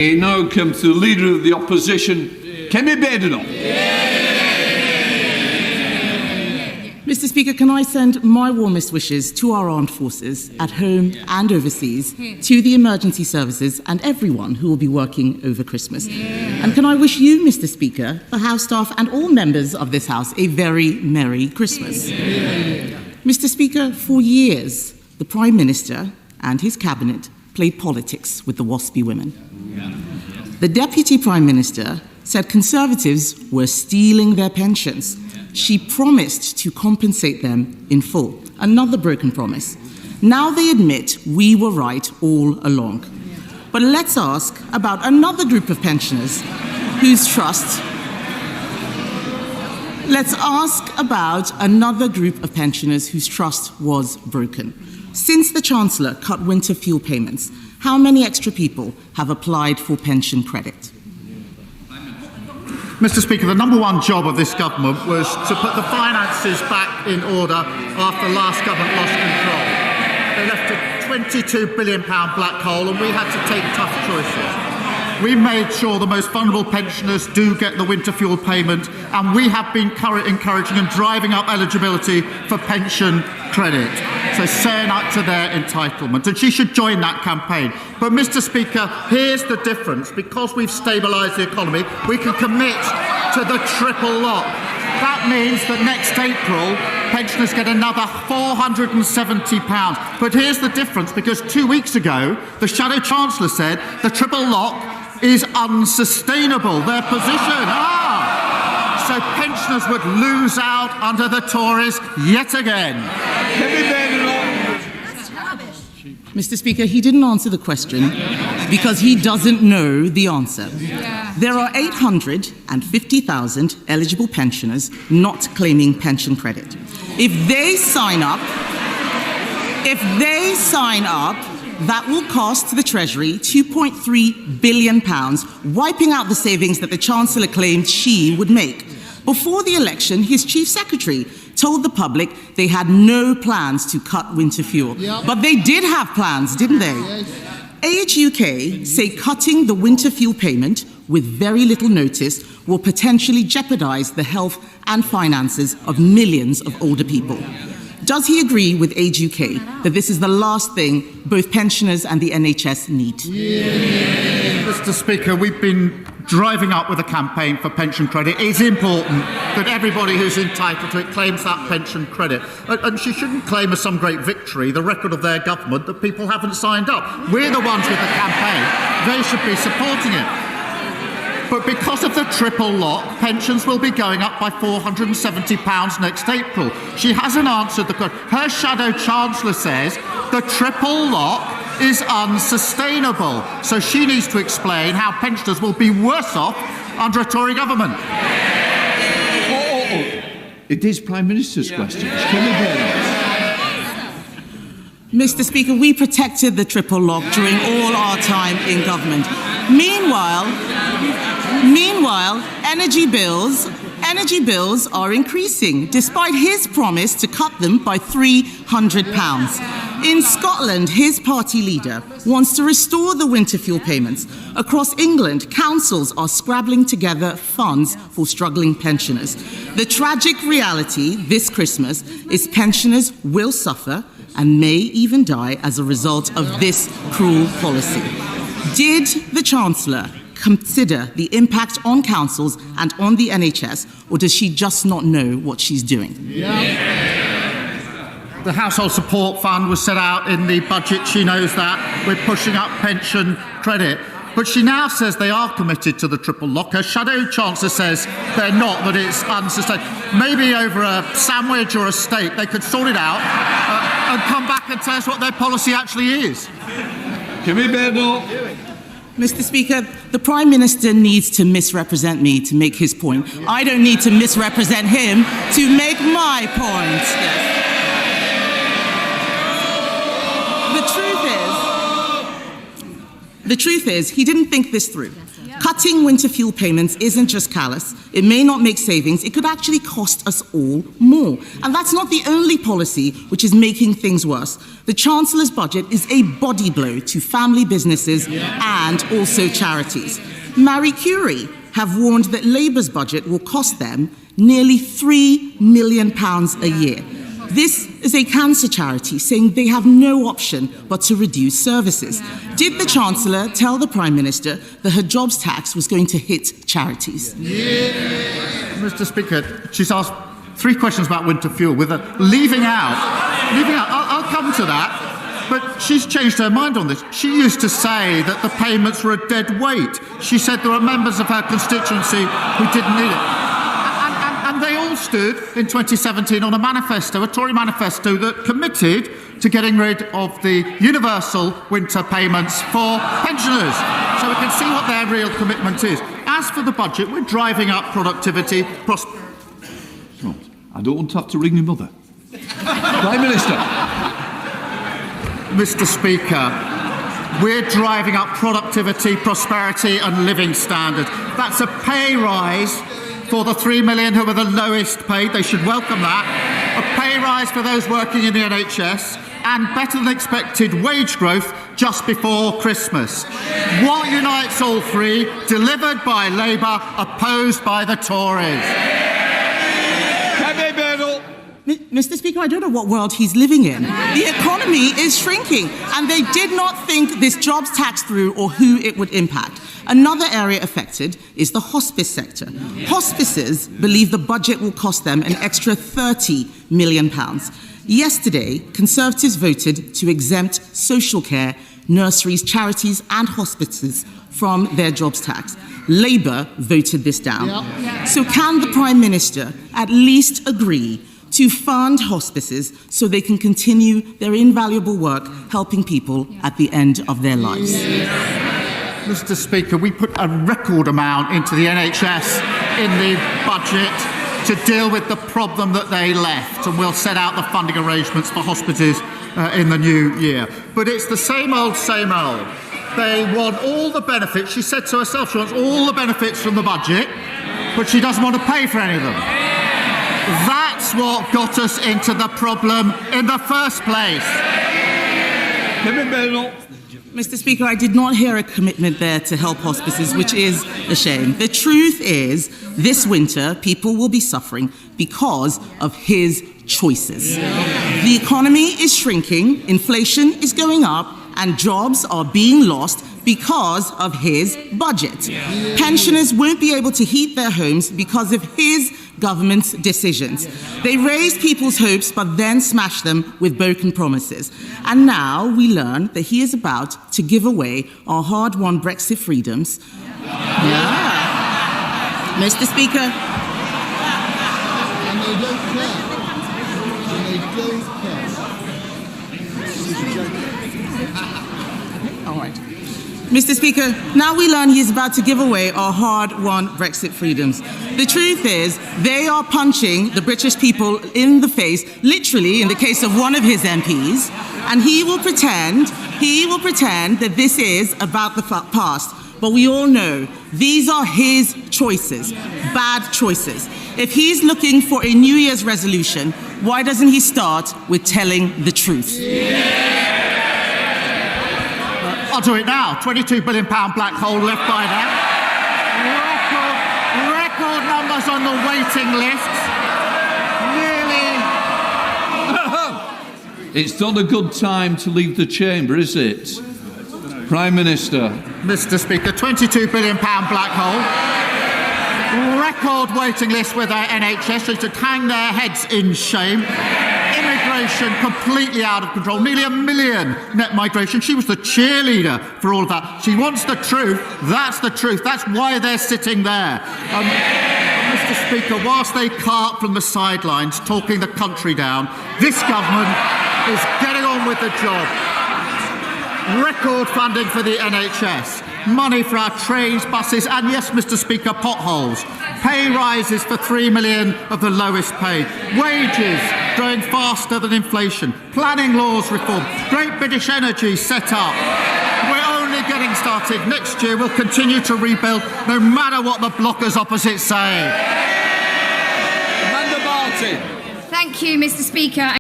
We now come to the Leader of the Opposition, Kemi Badenoch. Mr. Speaker, can I send my warmest wishes to our armed forces at home and overseas, to the emergency services and everyone who will be working over Christmas. And can I wish you, Mr. Speaker, the House staff and all members of this House a very Merry Christmas. Mr. Speaker, for years, the Prime Minister and his cabinet played politics with the WASPI women. The Deputy Prime Minister said Conservatives were stealing their pensions. She promised to compensate them in full. Another broken promise. Now they admit we were right all along. But let's ask about another group of pensioners whose trust... Let's ask about another group of pensioners whose trust was broken. Since the Chancellor cut winter fuel payments, how many extra people have applied for pension credit? Mr. Speaker, the number one job of this government was to put the finances back in order after the last government lost control. They left a £22 billion black hole and we had to take tough choices. We made sure the most vulnerable pensioners do get the winter fuel payment, and we have been encouraging and driving up eligibility for pension credit. So saying up to their entitlement, and she should join that campaign. But Mr. Speaker, here's the difference. Because we've stabilised the economy, we can commit to the triple lock. That means that next April, pensioners get another £470. But here's the difference, because 2 weeks ago, the Shadow Chancellor said the triple lock is unsustainable, their position. So pensioners would lose out under the Tories yet again. Mr. Speaker, he didn't answer the question because he doesn't know the answer. There are 850,000 eligible pensioners not claiming pension credit. If they sign up, that will cost the Treasury £2.3 billion, wiping out the savings that the Chancellor claimed she would make. Before the election, his Chief Secretary told the public they had no plans to cut winter fuel. But they did have plans, didn't they? Age UK say cutting the winter fuel payment with very little notice will potentially jeopardise the health and finances of millions of older people. Does he agree with Age UK that this is the last thing both pensioners and the NHS need? Mr. Speaker, we've been driving up with a campaign for pension credit. It's important that everybody who's entitled to it claims that pension credit. And she shouldn't claim as some great victory the record of their government that people haven't signed up. We're the ones with the campaign. They should be supporting it. But because of the triple lock, pensions will be going up by £470 next April. She hasn't answered the question. Her Shadow Chancellor says the triple lock is unsustainable. So she needs to explain how pensioners will be worse off under a Tory government. It is Prime Minister's questions. Mr. Speaker, we protected the triple lock during all our time in government. Meanwhile, energy bills are increasing, despite his promise to cut them by £300. In Scotland, his party leader wants to restore the winter fuel payments. Across England, councils are scrabbling together funds for struggling pensioners. The tragic reality this Christmas is pensioners will suffer and may even die as a result of this cruel policy. Did the Chancellor consider the impact on councils and on the NHS, or does she just not know what she's doing? The Household Support Fund was set out in the budget. She knows that. We're pushing up pension credit. But she now says they are committed to the triple lock. Her Shadow Chancellor says they're not, that it's unsustainable. Maybe over a sandwich or a steak they could sort it out and come back and tell us what their policy actually is. Mr. Speaker, the Prime Minister needs to misrepresent me to make his point. I don't need to misrepresent him to make my point. Yes. The truth is, he didn't think this through. Cutting winter fuel payments isn't just callous. It may not make savings. It could actually cost us all more. And that's not the only policy which is making things worse. The Chancellor's budget is a body blow to family businesses and also charities. Marie Curie have warned that Labour's budget will cost them nearly £3 million a year. This is a cancer charity saying they have no option but to reduce services. Did the Chancellor tell the Prime Minister that her jobs tax was going to hit charities? Mr. Speaker, she's asked 3 questions about winter fuel with leaving out. I'll come to that, but she's changed her mind on this. She used to say that the payments were a dead weight. She said there were members of her constituency who didn't need it. And they all stood in 2017 on a manifesto, a Tory manifesto that committed to getting rid of the universal winter payments for pensioners. So we can see what their real commitment is. As for the budget, we're driving up productivity. I don't want to have to ring my mother. Prime Minister. Mr. Speaker, we're driving up productivity, prosperity and living standards. That's a pay rise for the 3 million who are the lowest paid. They should welcome that. A pay rise for those working in the NHS and better than expected wage growth just before Christmas. What unites all three? Delivered by Labour, opposed by the Tories. Kemi, Badenoch. Mr. Speaker, I don't know what world he's living in. The economy is shrinking, and they did not think this jobs tax through or who it would impact. Another area affected is the hospice sector. Hospices believe the budget will cost them an extra £30 million. Yesterday, Conservatives voted to exempt social care, nurseries, charities and hospices from their jobs tax. Labour voted this down. So can the Prime Minister at least agree to fund hospices so they can continue their invaluable work helping people at the end of their lives? Mr. Speaker, we put a record amount into the NHS in the budget to deal with the problem that they left, and we'll set out the funding arrangements for hospices in the new year. But it's the same old, same old. They want all the benefits. She said to herself she wants all the benefits from the budget, but she doesn't want to pay for any of them. That's what got us into the problem in the first place. Mr. Speaker, I did not hear a commitment there to help hospices, which is a shame. The truth is, this winter, people will be suffering because of his choices. The economy is shrinking, inflation is going up, and jobs are being lost because of his budget. Pensioners won't be able to heat their homes because of his government's decisions. They raised people's hopes but then smashed them with broken promises. And now we learn that he is about to give away our hard-won Brexit freedoms. Mr. Speaker. And they don't care. All right. Mr. Speaker, now we learn he is about to give away our hard-won Brexit freedoms. The truth is, they are punching the British people in the face, literally in the case of one of his MPs, and he will pretend that this is about the past. But we all know these are his choices, bad choices. If he's looking for a New Year's resolution, why doesn't he start with telling the truth? I'll do it now. £22 billion black hole left by them. Record numbers on the waiting lists. Nearly. It's not a good time to leave the chamber, is it? Prime Minister. Mr. Speaker, £22 billion black hole. Record waiting list with our NHS. They should hang their heads in shame. Immigration completely out of control. Nearly 1 million net migration. She was the cheerleader for all of that. She wants the truth. That's the truth. That's why they're sitting there. Mr. Speaker, whilst they cart from the sidelines, talking the country down, this government is getting on with the job. Record funding for the NHS. Money for our trains, buses, and yes, Mr. Speaker, potholes. Pay rises for 3 million of the lowest paid. Wages growing faster than inflation. Planning laws reform. Great British Energy set up. We're only getting started next year. We'll continue to rebuild no matter what the blockers opposite say. Thank you, Mr. Speaker.